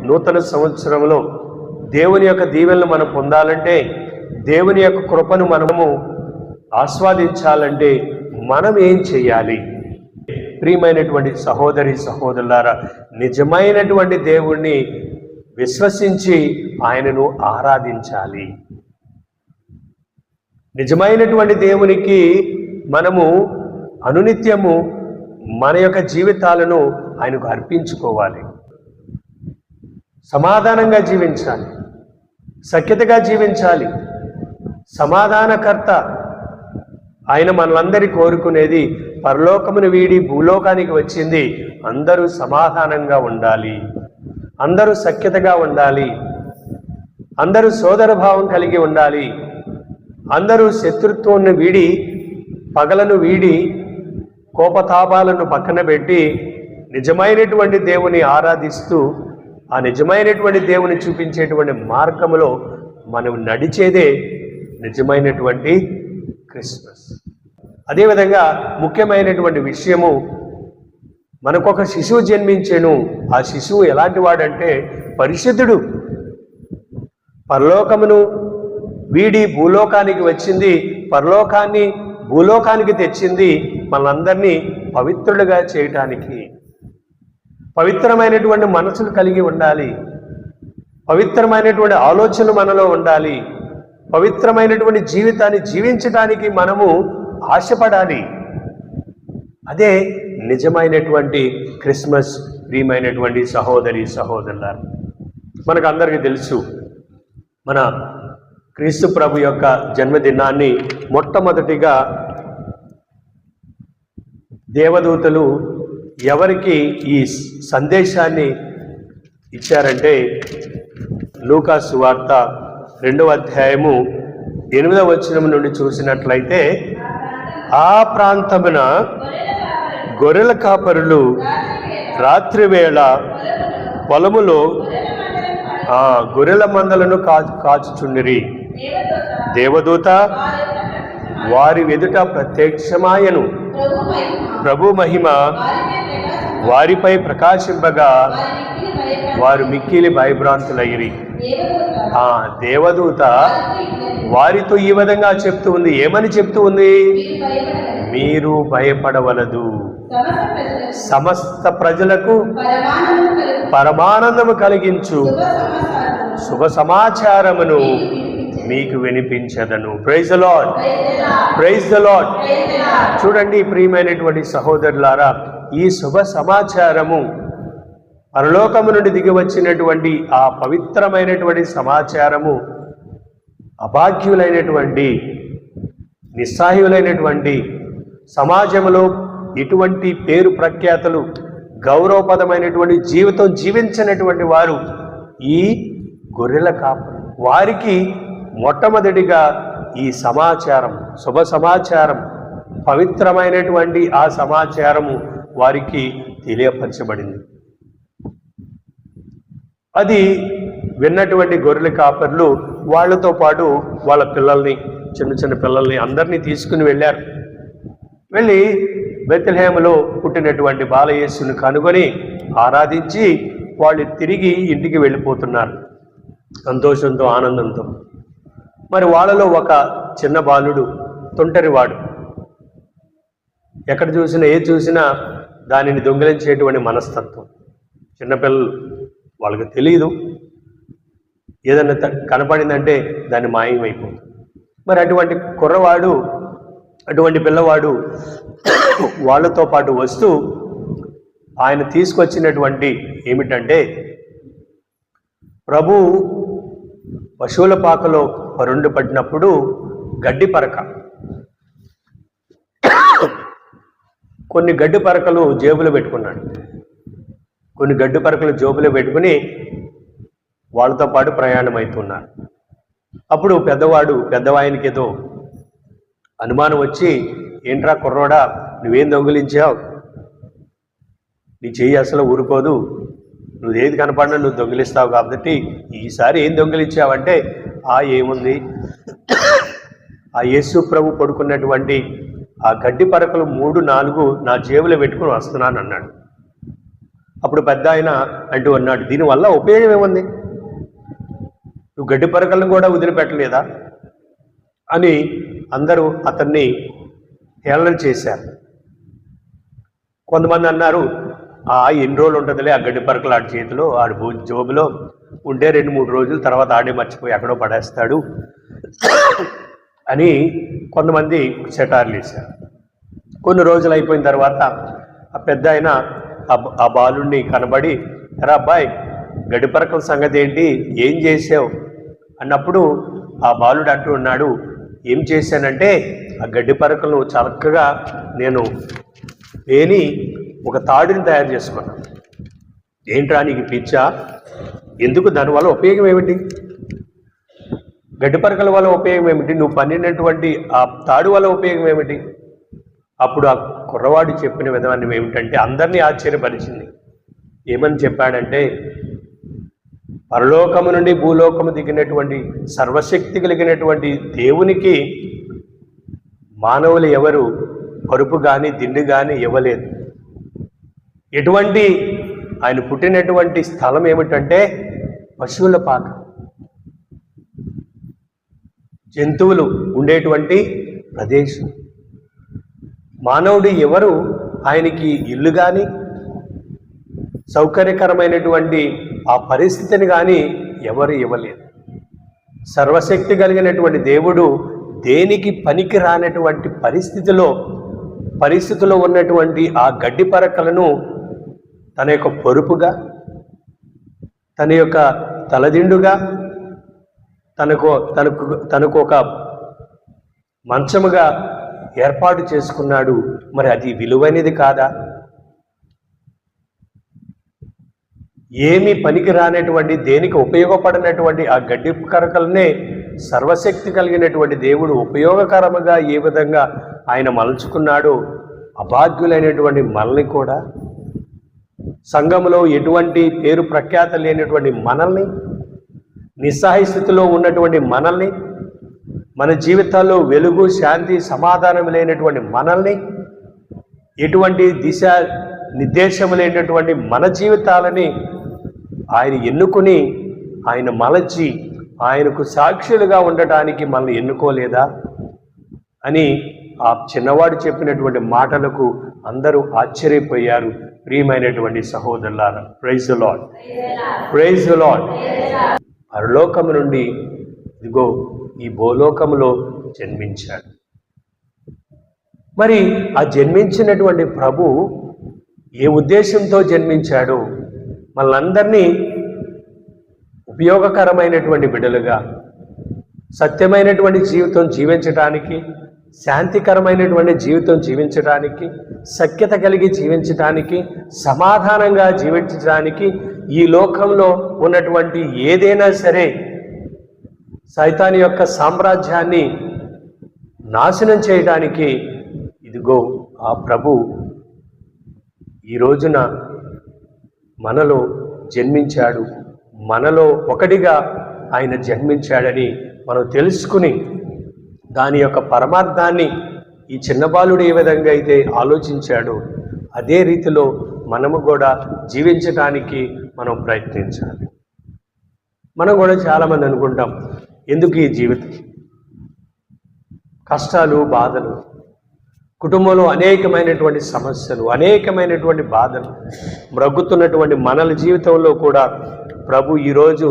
నూతన సంవత్సరంలో దేవుని యొక్క దీవెనలు మనం పొందాలంటే, దేవుని యొక్క కృపను మనము ఆస్వాదించాలంటే మనం ఏం చేయాలి? ప్రియమైనటువంటి సహోదరి సహోదరులారా, నిజమైనటువంటి దేవుణ్ణి విశ్వసించి ఆయనను ఆరాధించాలి. నిజమైనటువంటి దేవునికి మనము అనునిత్యము మన యొక్క జీవితాలను ఆయనకు అర్పించుకోవాలి. సమాధానంగా జీవించాలి, సఖ్యతగా జీవించాలి. సమాధానకర్త ఆయన మనలందరి కోరుకునేది, పరలోకమును వీడి భూలోకానికి వచ్చింది అందరూ సమాధానంగా ఉండాలి, అందరూ సఖ్యతగా ఉండాలి, అందరూ సోదర భావం కలిగి ఉండాలి, అందరూ శత్రుత్వాన్ని వీడి, పగలను వీడి, కోపతాపాలను పక్కన పెట్టి నిజమైనటువంటి దేవుని ఆరాధిస్తూ ఆ నిజమైనటువంటి దేవుని చూపించేటువంటి మార్గంలో మనం నడిచేదే నిజమైనటువంటి క్రిస్మస్. అదేవిధంగా ముఖ్యమైనటువంటి విషయము, మనకొక శిశువు జన్మించెను. ఆ శిశువు ఎలాంటి వాడంటే పరిశుద్ధుడు. పరలోకమును వీడి భూలోకానికి వచ్చింది, పరలోకాన్ని భూలోకానికి తెచ్చింది మనందరినీ పవిత్రులుగా చేయటానికి. పవిత్రమైనటువంటి మనసులు కలిగి ఉండాలి, పవిత్రమైనటువంటి ఆలోచనలు మనలో ఉండాలి, పవిత్రమైనటువంటి జీవితాన్ని జీవించడానికి మనము ఆశపడాలి. అదే నిజమైనటువంటి క్రిస్మస్. ప్రియమైనటువంటి సహోదరి సహోదరులారా, మనకు అందరికీ తెలుసు, మన క్రీస్తు ప్రభు యొక్క జన్మదినాన్ని మొట్టమొదటిగా దేవదూతలు ఎవరికి ఈ సందేశాన్ని ఇచ్చారంటే, లూకా సువార్త 2వ అధ్యాయము 8వ వచనం నుండి చూసినట్లయితే, ఆ ప్రాంతమున గొర్రెల కాపరులు రాత్రివేళ పొలములో గొర్రెల మందలను కాచుచుండిరి. దేవదూత వారి ఎదుట ప్రత్యక్షమాయను. ప్రభు మహిమ వారిపై ప్రకాశింపగా వారు మిక్కిలి భయభ్రాంతులయ్యిరి. ఆ దేవదూత వారితో ఈ విధంగా చెప్తూ ఉంది. ఏమని చెప్తూ ఉంది? మీరు భయపడవలదు, సమస్త ప్రజలకు పరమానందము కలిగించు శుభ సమాచారమును మీకు వినిపించదను. Praise the Lord, praise the Lord. చూడండి ప్రియమైనటువంటి సహోదరులారా, ఈ శుభ సమాచారము పరలోకము నుండి దిగి వచ్చినటువంటి ఆ పవిత్రమైనటువంటి సమాచారము అభాగ్యులైనటువంటి, నిస్సహాయులైనటువంటి, సమాజంలో ఎటువంటి పేరు ప్రఖ్యాతలు, గౌరవపదమైనటువంటి జీవితం జీవించినటువంటి వారు ఈ గొర్రెల కాపరు. వారికి మొట్టమొదటిగా ఈ సమాచారం, శుభ సమాచారం, పవిత్రమైనటువంటి ఆ సమాచారము వారికి తెలియపరచబడింది. అది విన్నటువంటి గొర్రెల కాపర్లు వాళ్ళతో పాటు వాళ్ళ పిల్లల్ని, చిన్న చిన్న పిల్లల్ని అందరినీ తీసుకుని వెళ్ళారు. వెళ్ళి బెత్లెహేములో పుట్టినటువంటి బాలయేసుని కనుగొని ఆరాధించి వాళ్ళు తిరిగి ఇంటికి వెళ్ళిపోతున్నారు సంతోషంతో, ఆనందంతో. మరి వాళ్ళలో ఒక చిన్న బాలుడు, తొంటరివాడు, ఎక్కడ చూసినా ఏది చూసినా దానిని దొంగిలించేటువంటి మనస్తత్వం. చిన్నపిల్లలు, వాళ్ళకి తెలియదు, ఏదన్నా కనపడిందంటే దాన్ని మాయమైపోతుంది. మరి అటువంటి కుర్రవాడు, అటువంటి పిల్లవాడు వాళ్ళతో పాటు వస్తూ ఆయన తీసుకొచ్చినటువంటి ఏమిటంటే, ప్రభు పశువుల పాకలో పరుండు పడినప్పుడు గడ్డి పరక, కొన్ని గడ్డి పరకలు జేబులో పెట్టుకున్నాడు. కొన్ని గడ్డి పరకలు జేబులో పెట్టుకుని వాళ్ళతో పాటు ప్రయాణం అవుతున్నారు. అప్పుడు పెద్దవాయనికి ఏదో అనుమానం వచ్చి, ఏంట్రా కుర్రోడా, నువ్వేం దొంగిలించావు? నీ చెయ్యి అసలు ఊరుకోదు, నువ్వు ఏది కనపడినా నువ్వు దొంగిలిస్తావు, కాబట్టి ఈసారి ఏం దొంగిలించావంటే, ఏముంది, ఆ యేసు ప్రభు పడుకున్నటువంటి ఆ గడ్డి పరకలు 3-4 నా జేబులో పెట్టుకుని వస్తున్నాను అన్నాడు. అప్పుడు పెద్ద ఆయన అంటూ అన్నాడు, దీనివల్ల ఉపయోగం ఏముంది, నువ్వు గడ్డి పరకలను కూడా వదిలిపెట్టలేదా అని అందరూ అతన్ని హేళన చేశారు. కొంతమంది అన్నారు, ఎన్ని రోజులు ఉంటుందిలే ఆ గడ్డి పరకలు ఆడి చేతిలో, ఆడి జోబులో ఉండే 2-3 రోజులు, తర్వాత ఆడే మర్చిపోయి ఎక్కడో పడేస్తాడు అని కొంతమంది సెటార్లు వేశారు. కొన్ని రోజులు అయిపోయిన తర్వాత ఆ పెద్ద ఆయన ఆ బాలుడిని కనబడి, ఎరా అబ్బాయి, గడ్డి పరకల సంగతి ఏంటి, ఏం చేసావు అన్నప్పుడు ఆ బాలుడు అంటూ ఉన్నాడు, ఏం చేశానంటే ఆ గడ్డి పరకలను చక్కగా నేను వేని ఒక తాడుని తయారు చేసుకున్నాను. ఏంట్రా నీకు పిచ్చా, ఎందుకు, దానివల్ల ఉపయోగం ఏమిటి, గడ్డి పరకల వల్ల ఉపయోగం ఏమిటి, నువ్వు పన్నినటువంటి ఆ తాడు వల్ల ఉపయోగం ఏమిటి? అప్పుడు ఆ కుర్రవాడు చెప్పిన విధానం ఏమిటంటే అందరినీ ఆశ్చర్యపరిచింది. ఏమని చెప్పాడంటే, పరలోకము నుండి భూలోకము దిగినటువంటి సర్వశక్తి కలిగినటువంటి దేవునికి మానవులు ఎవరు పరుపు కానీ దిండు కానీ ఇవ్వలేదు. ఎటువంటి ఆయన పుట్టినటువంటి స్థలం ఏమిటంటే పశువుల పాక, జంతువులు ఉండేటువంటి ప్రదేశం. మానవుడు ఎవరు ఆయనకి ఇల్లు కానీ సౌకర్యకరమైనటువంటి ఆ పరిస్థితిని కానీ ఎవరు ఇవ్వలేదు. సర్వశక్తి కలిగినటువంటి దేవుడు దేనికి పనికి రానటువంటి పరిస్థితిలో ఉన్నటువంటి ఆ గడ్డి పరకలను తన యొక్క పొరుపుగా, తన యొక్క తలదిండుగా, తనకు ఒక మంచముగా ఏర్పాటు చేసుకున్నాడు. మరి అది విలువైనది కాదా? ఏమీ పనికి రానటువంటి, దేనికి ఉపయోగపడినటువంటి ఆ గడ్డి పరకలనే సర్వశక్తి కలిగినటువంటి దేవుడు ఉపయోగకరముగా ఏ విధంగా ఆయన మలుచుకున్నాడో, అభాగ్యులైనటువంటి మనల్ని కూడా, సంఘంలో ఎటువంటి పేరు ప్రఖ్యాత లేనటువంటి మనల్ని, నిస్సహాయ స్థితిలో ఉన్నటువంటి మనల్ని, మన జీవితాల్లో వెలుగు, శాంతి, సమాధానం లేనటువంటి మనల్ని, ఎటువంటి దిశ నిర్దేశం లేనటువంటి మన జీవితాలని ఆయన ఎన్నుకుని, ఆయన మలచి ఆయనకు సాక్షులుగా ఉండటానికి మనల్ని ఎన్నుకోలేదా అని ఆ చిన్నవాడు చెప్పినటువంటి మాటలకు అందరూ ఆశ్చర్యపోయారు. ప్రియమైనటువంటి సహోదరులారా, praise the Lord, praise the Lord. పరలోకము నుండి ఇదిగో ఈ భూలోకములో జన్మించాడు. మరి ఆ జన్మించినటువంటి ప్రభు ఏ ఉద్దేశంతో జన్మించాడు? మనందరినీ ఉపయోగకరమైనటువంటి బిడ్డలుగా, సత్యమైనటువంటి జీవితం జీవించడానికి, శాంతికరమైనటువంటి జీవితం జీవించడానికి, సఖ్యత కలిగి జీవించడానికి, సమాధానంగా జీవించడానికి, ఈ లోకంలో ఉన్నటువంటి ఏదైనా సరే సైతాను యొక్క సామ్రాజ్యాన్ని నాశనం చేయడానికి ఇదిగో ఆ ప్రభు ఈ రోజున మనలో జన్మించాడు. మనలో ఒకటిగా ఆయన జన్మించాడని మనం తెలుసుకుని దాని యొక్క పరమార్థాన్ని ఈ చిన్న బాలుడు ఏ విధంగా అయితే ఆలోచించాడో అదే రీతిలో మనము కూడా జీవించడానికి మనం ప్రయత్నించాలి. మనం కూడా చాలామంది అనుకుంటాం, ఎందుకు ఈ జీవితం, కష్టాలు, బాధలు, కుటుంబంలో అనేకమైనటువంటి సమస్యలు, అనేకమైనటువంటి బాధలు మ్రగ్గుతున్నటువంటి మనల జీవితంలో కూడా ప్రభు ఈరోజు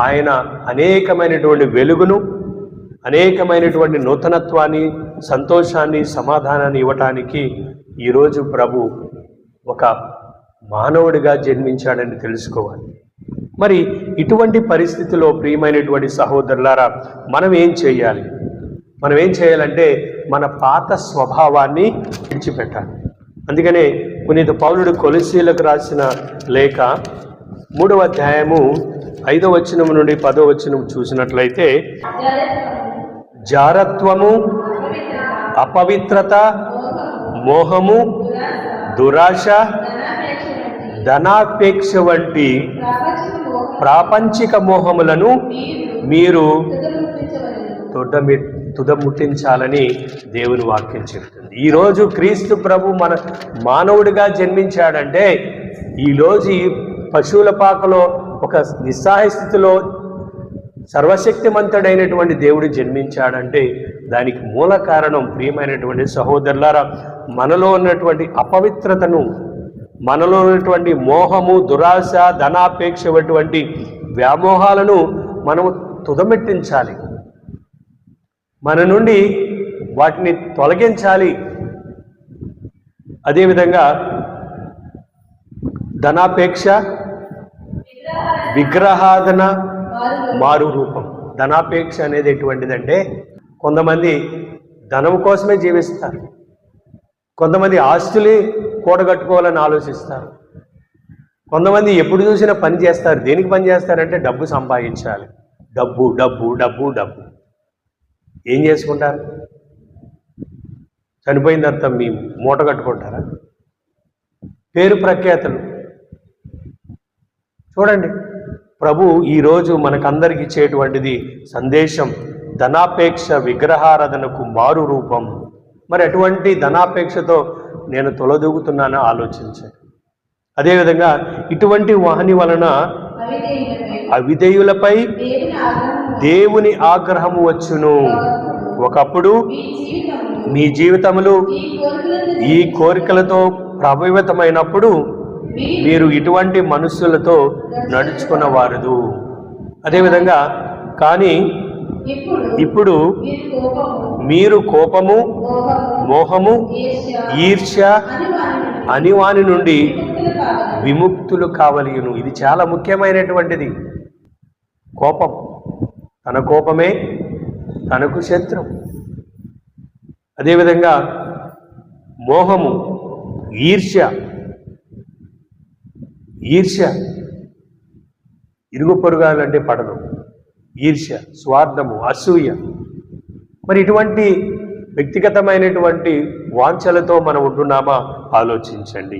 ఆయన అనేకమైనటువంటి వెలుగును, అనేకమైనటువంటి నూతనత్వాన్ని, సంతోషాన్ని, సమాధానాన్ని ఇవ్వటానికి ఈరోజు ప్రభు ఒక మానవుడిగా జన్మించాడని తెలుసుకోవాలి. మరి ఇటువంటి పరిస్థితిలో ప్రియమైనటువంటి సహోదరులారా, మనం ఏం చేయాలి? మనం ఏం చేయాలంటే మన పాత స్వభావాన్ని విడిచిపెట్టాలి. అందుకనే పునీత పౌలుడు కొలస్సీలకు రాసిన లేఖ 3వ అధ్యాయము 5వ వచనం నుండి 10వ వచనం చూసినట్లయితే, జారత్వము, అపవిత్రత, మోహము, దురాశ, ధనాపేక్ష వంటి ప్రాపంచిక మోహములను మీరు తుదముట్టించాలని దేవుని వాక్యం చెప్తుంది. ఈరోజు క్రీస్తు ప్రభు మన మానవుడిగా జన్మించాడంటే ఈరోజు ఈ పశువుల పాకలో ఒక నిస్సహాయ స్థితిలో సర్వశక్తిమంతుడైనటువంటి దేవుడు జన్మించాడంటే దానికి మూల కారణం ప్రియమైనటువంటి సహోదరులారా, మనలో ఉన్నటువంటి అపవిత్రతను, మనలో ఉన్నటువంటి మోహము, దురాశ, ధనాపేక్ష వంటి వ్యామోహాలను మనము తుదమెట్టించాలి. మన నుండి వాటిని తొలగించాలి. అదేవిధంగా ధనాపేక్ష, విగ్రహాధన, మారు రూపం. ధనాపేక్ష అనేది ఎటువంటిదంటే, కొంతమంది ధనం కోసమే జీవిస్తారు, కొంతమంది ఆస్తులు కూడగట్టుకోవాలని ఆలోచిస్తారు, కొంతమంది ఎప్పుడు చూసినా పని చేస్తారు. దేనికి పని చేస్తారంటే డబ్బు సంపాదించాలి. డబ్బు డబ్బు డబ్బు డబ్బు. ఏం చేసుకుంటారు? చనిపోయిన తర్వాత మీ మూట కట్టుకుంటారా? పేరు ప్రఖ్యాతలు. చూడండి, ప్రభు ఈరోజు మనకందరికి ఇచ్చేటువంటిది సందేశం, ధనాపేక్ష విగ్రహారాధనకు మారు రూపం. మరి అటువంటి ధనాపేక్షతో నేను తొలదూగుతున్నానో ఆలోచించండి. అదేవిధంగా ఇటువంటి వాహని వలన అవిధేయులపై దేవుని ఆగ్రహము వచ్చును. ఒకప్పుడు మీ జీవితములు ఈ కోరికలతో ప్రభావితమైనప్పుడు మీరు ఇటువంటి మనుషులతో నడుచుకున్నవారదు. అదేవిధంగా కానీ ఇప్పుడు మీరు కోపము, మోహము, ఈర్ష్య అని వాని నుండి విముక్తులు కావలియును. ఇది చాలా ముఖ్యమైనటువంటిది. కోపం, తన కోపమే తనకు శత్రు. అదేవిధంగా మోహము, ఈర్ష్య, ఇరుగు పొరుగాలంటే పడదు. ఈర్ష్య, స్వార్థము, అసూయ. మరి ఇటువంటి వ్యక్తిగతమైనటువంటి వాంఛలతో మనం ఉంటున్నామా ఆలోచించండి.